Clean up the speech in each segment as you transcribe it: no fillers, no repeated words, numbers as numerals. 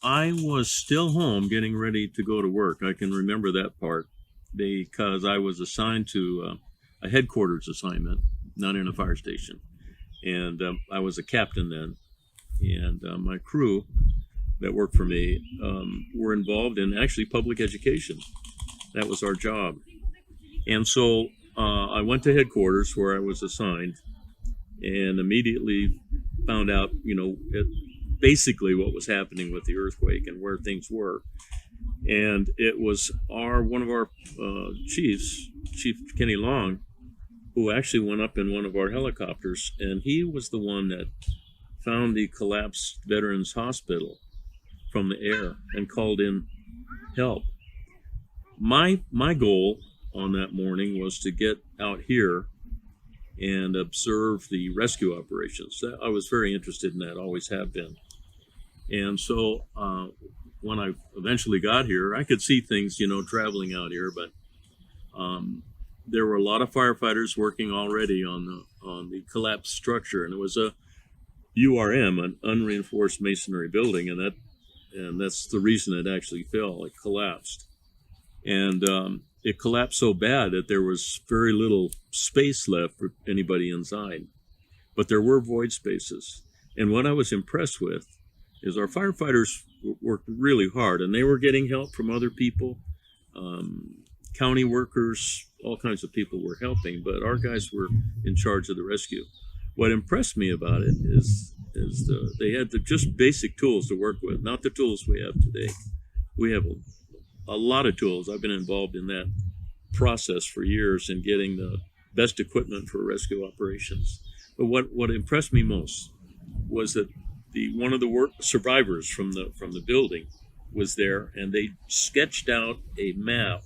I was still home getting ready to go to work. I can remember that part because I was assigned to a headquarters assignment, not in a fire station. And I was a captain then. And my crew that worked for me were involved in actually public education. That was our job. And so I went to headquarters where I was assigned and immediately found out, basically what was happening with the earthquake and where things were. And it was one of our chiefs, Chief Kenny Long, who actually went up in one of our helicopters, and he was the one that found the collapsed Veterans Hospital from the air and called in help. My goal on that morning was to get out here and observe the rescue operations. I was very interested in that, always have been. And so when I eventually got here, I could see things, traveling out here, but there were a lot of firefighters working already on the collapsed structure, and it was a URM, an unreinforced masonry building, and that's the reason it actually fell. It collapsed, and it collapsed so bad that there was very little space left for anybody inside, but there were void spaces. And what I was impressed with is our firefighters worked really hard, and they were getting help from other people. County workers, all kinds of people were helping, but our guys were in charge of the rescue. What impressed me about it is they had just basic tools to work with, not the tools we have today. We have a lot of tools. I've been involved in that process for years in getting the best equipment for rescue operations. But what impressed me most was that one of the survivors from the building was there, and they sketched out a map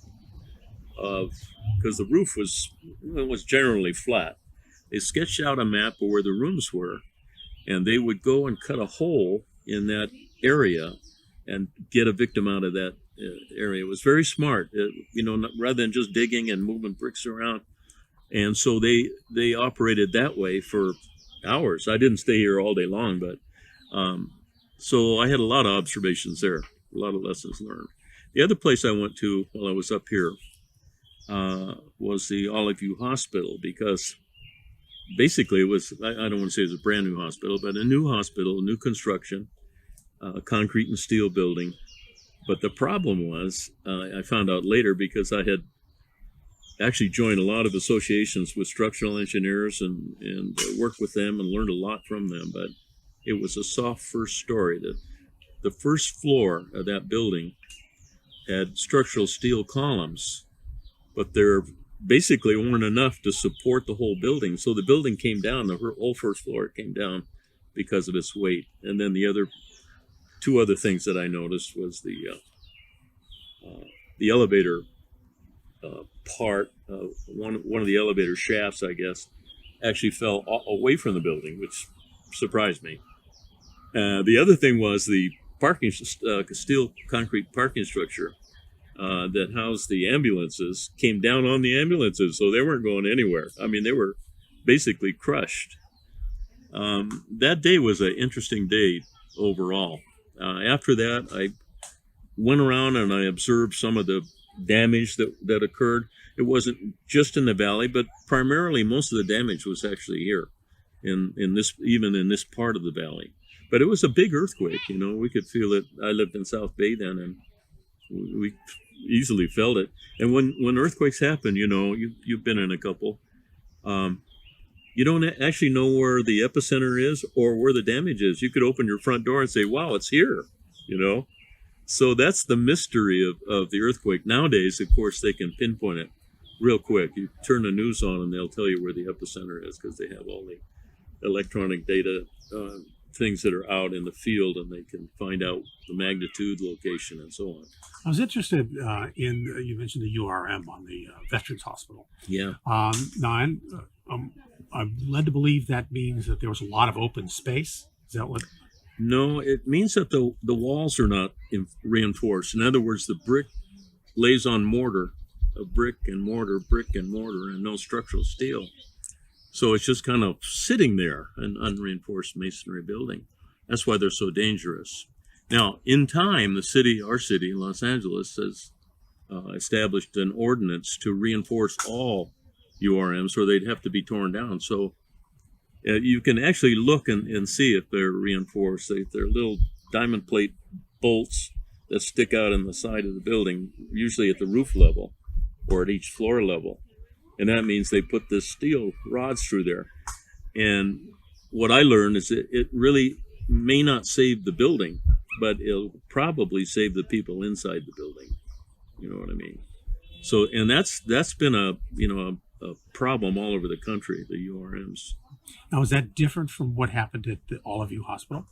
because the roof was generally flat. They sketched out a map of where the rooms were, and they would go and cut a hole in that area and get a victim out of that area. It was very smart, rather than just digging and moving bricks around. And so they operated that way for hours. I didn't stay here all day long, but so I had a lot of observations there, a lot of lessons learned. The other place I went to while I was up here was the Olive View Hospital, because basically it was, I don't want to say it was a brand new hospital, but a new hospital, new construction, concrete and steel building. But the problem was, I found out later because I had actually joined a lot of associations with structural engineers and worked with them and learned a lot from them. But it was a soft first story. The first floor of that building had structural steel columns, but there basically weren't enough to support the whole building. So the building came down, the whole first floor came down because of its weight. And then the two other things that I noticed was the elevator part, one of the elevator shafts, I guess, actually fell away from the building, which surprised me. The other thing was the steel concrete parking structure that housed the ambulances came down on the ambulances, so they weren't going anywhere. I mean, they were basically crushed. That day was an interesting day overall. After that, I went around and I observed some of the damage that occurred. It wasn't just in the valley, but primarily most of the damage was actually here in this part of the valley. But it was a big earthquake, we could feel it. I lived in South Bay then, and we easily felt it. And when earthquakes happen, you've been in a couple, you don't actually know where the epicenter is or where the damage is. You could open your front door and say, wow, it's here, So that's the mystery of the earthquake. Nowadays, of course, they can pinpoint it real quick. You turn the news on and they'll tell you where the epicenter is because they have all the electronic data, things that are out in the field, and they can find out the magnitude, location, and so on. I was interested you mentioned the URM on the Veterans Hospital. Yeah. Now, I'm led to believe that means that there was a lot of open space. Is that what? No, it means that the walls are not reinforced. In other words, the brick lays on mortar, brick and mortar, and no structural steel. So it's just kind of sitting there, an unreinforced masonry building. That's why they're so dangerous. Now, in time, our city, Los Angeles, has established an ordinance to reinforce all URMs, or they'd have to be torn down. So you can actually look and see if they're reinforced. They're little diamond plate bolts that stick out in the side of the building, usually at the roof level or at each floor level. And that means they put the steel rods through there. And what I learned is it really may not save the building, but it'll probably save the people inside the building. You know what I mean? So, and that's been a problem all over the country, the URMs. Now, is that different from what happened at the All of You Hospital?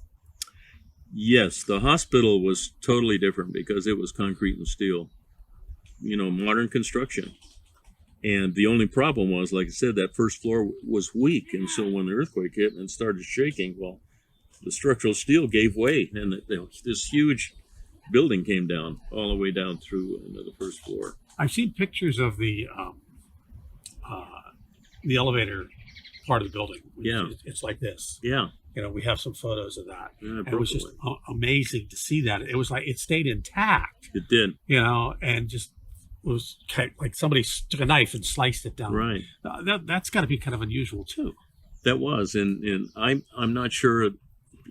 Yes, the hospital was totally different because it was concrete and steel, modern construction. And the only problem was, like I said, that first floor was weak. And so when the earthquake hit and started shaking, well, the structural steel gave way, and this huge building came down all the way down through into the first floor. I've seen pictures of the elevator part of the building. Yeah. It's like this. Yeah. We have some photos of that. Yeah, it was just amazing to see that. It was like it stayed intact. It did. And just was like somebody took a knife and sliced it down. Right. That's got to be kind of unusual too. That was, and I'm not sure.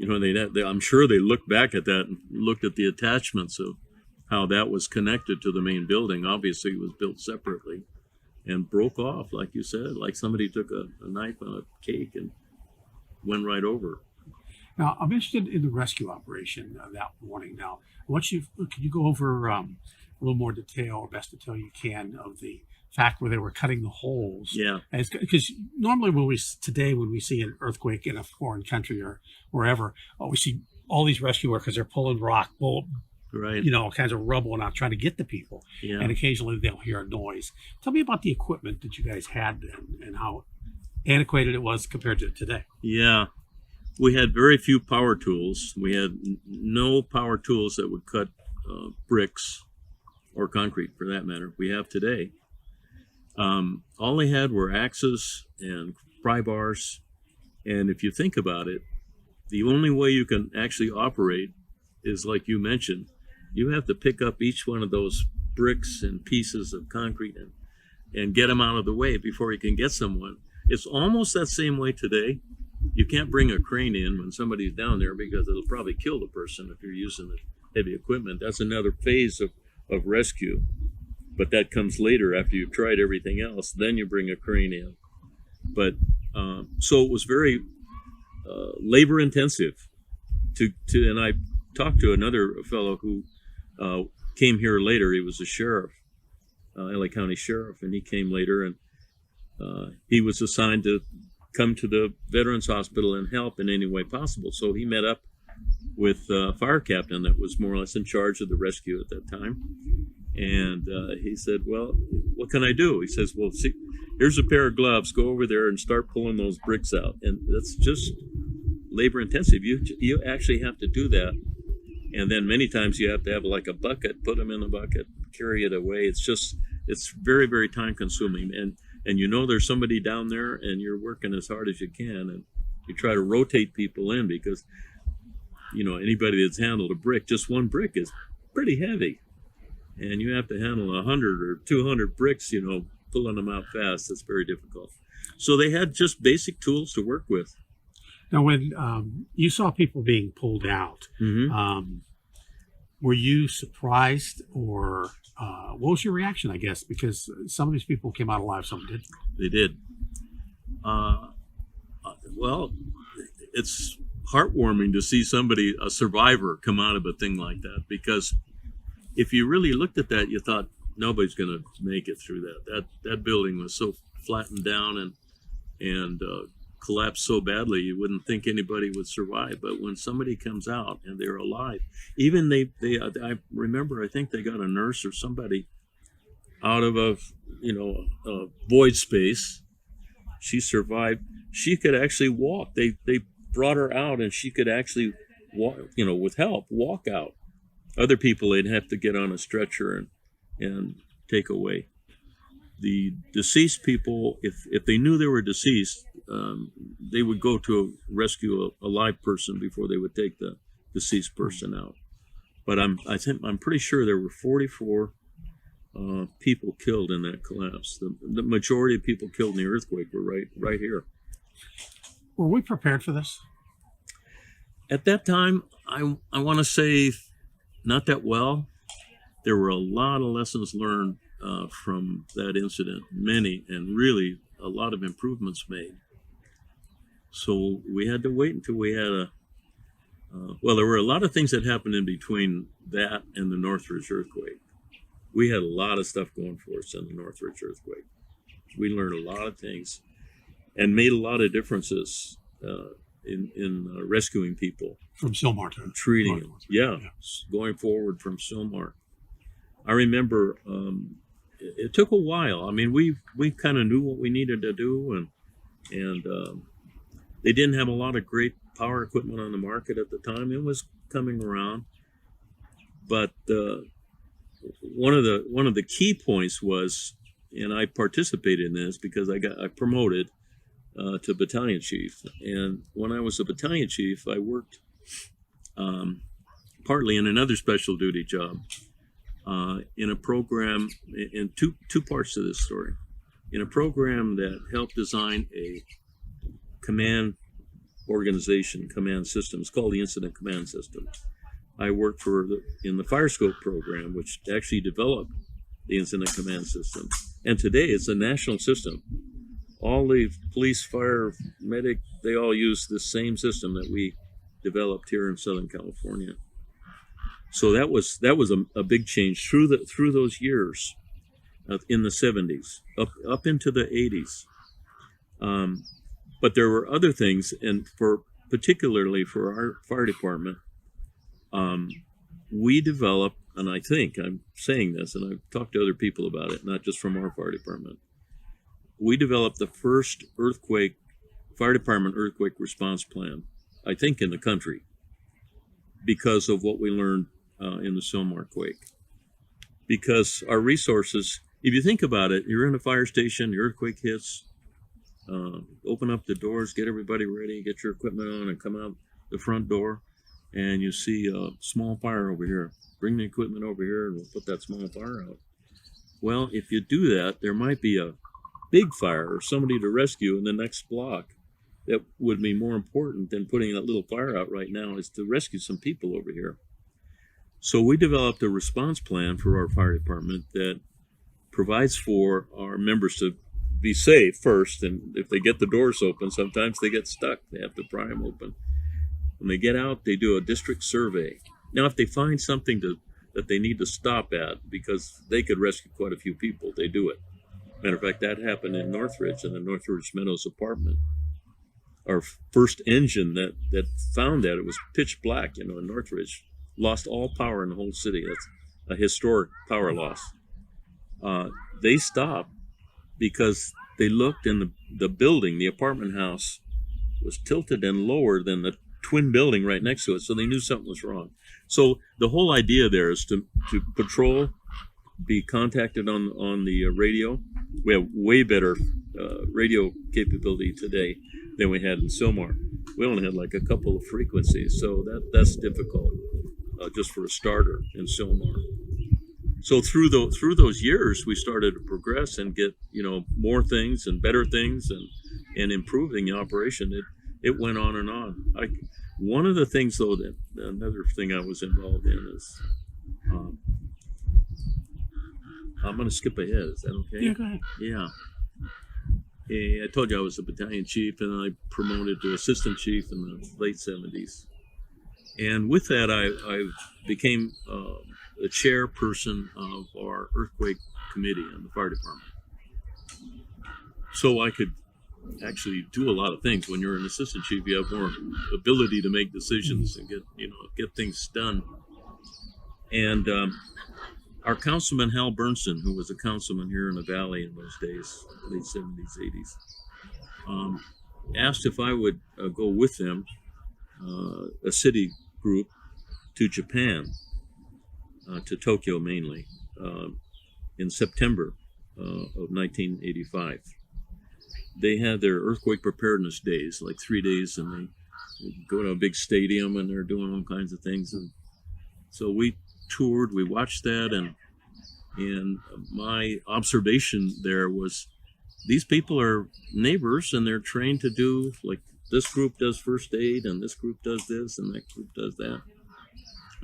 I'm sure they looked back at that and looked at the attachments of how that was connected to the main building. Obviously, it was built separately and broke off, like you said, like somebody took a knife on a cake and went right over. Now, I'm interested in the rescue operation that morning. Now, can you go over a little more detail, or best detail you can, of the fact where they were cutting the holes? Yeah. Because normally when we see an earthquake in a foreign country or wherever, we see all these rescue workers are pulling rock, right, all kinds of rubble and out trying to get the people. Yeah. And occasionally they'll hear a noise. Tell me about the equipment that you guys had then and how antiquated it was compared to today. Yeah. We had very few power tools. We had no power tools that would cut bricks or concrete, for that matter, we have today. All they had were axes and pry bars. And if you think about it, the only way you can actually operate is, like you mentioned, you have to pick up each one of those bricks and pieces of concrete and get them out of the way before you can get someone. It's almost that same way today. You can't bring a crane in when somebody's down there because it'll probably kill the person if you're using the heavy equipment. That's another phase of rescue. But that comes later after you've tried everything else. Then you bring a crane in. But so it was very labor intensive. And I talked to another fellow who came here later. He was a sheriff, LA County Sheriff, and he came later, and he was assigned to come to the Veterans Hospital and help in any way possible. So he met up with a fire captain that was more or less in charge of the rescue at that time. And he said, well, what can I do? He says, well, see, here's a pair of gloves. Go over there and start pulling those bricks out. And that's just labor intensive. You actually have to do that. And then many times you have to have like a bucket, put them in the bucket, carry it away. It's very, very time consuming. And there's somebody down there and you're working as hard as you can. And you try to rotate people in because, anybody that's handled a brick, just one brick is pretty heavy. And you have to handle 100 or 200 bricks, pulling them out fast. That's very difficult. So they had just basic tools to work with. Now, when you saw people being pulled out, Mm-hmm. Were you surprised, or what was your reaction, I guess? Because some of these people came out alive, some didn't. They did. Well, it's heartwarming to see a survivor, come out of a thing like that, because if you really looked at that, you thought nobody's going to make it through that. That building was so flattened down and collapsed so badly, you wouldn't think anybody would survive. But when somebody comes out and they're alive, even I remember, I think they got a nurse or somebody out of a void space. She survived. She could actually walk. They brought her out and she could actually walk, with help, walk out. Other people, they'd have to get on a stretcher and take away. The deceased people, if they knew they were deceased, they would go to rescue a live person before they would take the deceased person out. but I'm pretty sure there were 44 people killed in that collapse. The majority of people killed in the earthquake were right here. Were we prepared for this? At that time, I want to say not that well. There were a lot of lessons learned from that incident, many, and really a lot of improvements made. So we had to wait until we had well, there were a lot of things that happened in between that and the Northridge earthquake. We had a lot of stuff going for us in the Northridge earthquake. We learned a lot of things and made a lot of differences in rescuing people. From Sylmar to treating them. Yeah, going forward from Sylmar. I remember it took a while. I mean, we kind of knew what we needed to do, and they didn't have a lot of great power equipment on the market at the time. It was coming around, but one of the key points was, and I participated in this because I promoted to battalion chief. And when I was a battalion chief, I worked partly in another special duty job in a program, in two parts to this story. In a program that helped design a command organization, command system. It's called the Incident Command System. I worked in the Fire Scope program, which actually developed the Incident Command System. And today it's a national system. All the police, fire, medic, they all use the same system that we developed here in Southern California. So that was a big change through those years in the 70s up into the 80s. But there were other things, and particularly for our fire department, we developed, and I think I'm saying this, and I've talked to other people about it, not just from our fire department. We developed the first fire department earthquake response plan, I think, in the country, because of what we learned in the Sylmar quake. Because our resources, if you think about it, you're in a fire station, the earthquake hits, open up the doors, get everybody ready, get your equipment on, and come out the front door, and you see a small fire over here. Bring the equipment over here, and we'll put that small fire out. Well, if you do that, there might be a big fire or somebody to rescue in the next block. That would be more important than putting that little fire out right now, is to rescue some people over here. So we developed a response plan for our fire department that provides for our members to be safe first, and if they get the doors open, sometimes they get stuck. They have to pry them open. When they get out, they do a district survey. Now, if they find something that they need to stop at, because they could rescue quite a few people, they do it. Matter of fact, that happened in Northridge, in the Northridge Meadows apartment. Our first engine that found that, it was pitch black, in Northridge, lost all power in the whole city. That's a historic power loss. They stopped because they looked, in the building, the apartment house, was tilted and lower than the twin building right next to it, so they knew something was wrong. So the whole idea there is to patrol, be contacted on the radio. We have way better radio capability today than we had in Sylmar. We only had like a couple of frequencies, so that's difficult just for a starter in Sylmar. So through those years, we started to progress and get more things and better things and improving the operation. It went on and on. One of the things, though, that another thing I was involved in is, I'm going to skip ahead. Is that okay? Yeah, go ahead. Yeah. I told you I was a battalion chief, and I promoted to assistant chief in the late 70s. And with that, I became the chairperson of our earthquake committee in the fire department. So I could actually do a lot of things. When you're an assistant chief, you have more ability to make decisions and get things done. And our councilman, Hal Bernson, who was a councilman here in the Valley in those days, late 70s, 80s, asked if I would go with them, a city group, to Japan, to Tokyo mainly, in September of 1985. They had their earthquake preparedness days, like 3 days, and they go to a big stadium and they're doing all kinds of things. And So we toured, we watched that, and my observation there was these people are neighbors and they're trained to do, like, this group does first aid and this group does this and that group does that.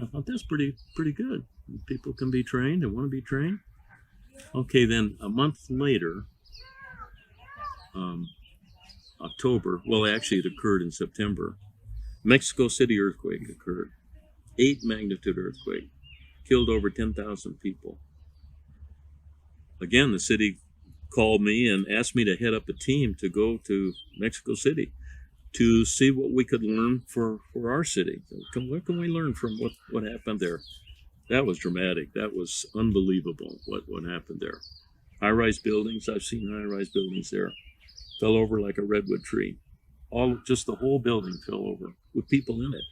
I thought that's pretty good. People can be trained and want to be trained. Okay, then a month later, October, well, actually it occurred in September, Mexico City earthquake occurred. 8 magnitude earthquake, killed over 10,000 people. Again, the city called me and asked me to head up a team to go to Mexico City to see what we could learn for our city. What can we learn from what happened there? That was dramatic. That was unbelievable what happened there. High-rise buildings, I've seen high-rise buildings there, fell over like a redwood tree. Just the whole building fell over with people in it.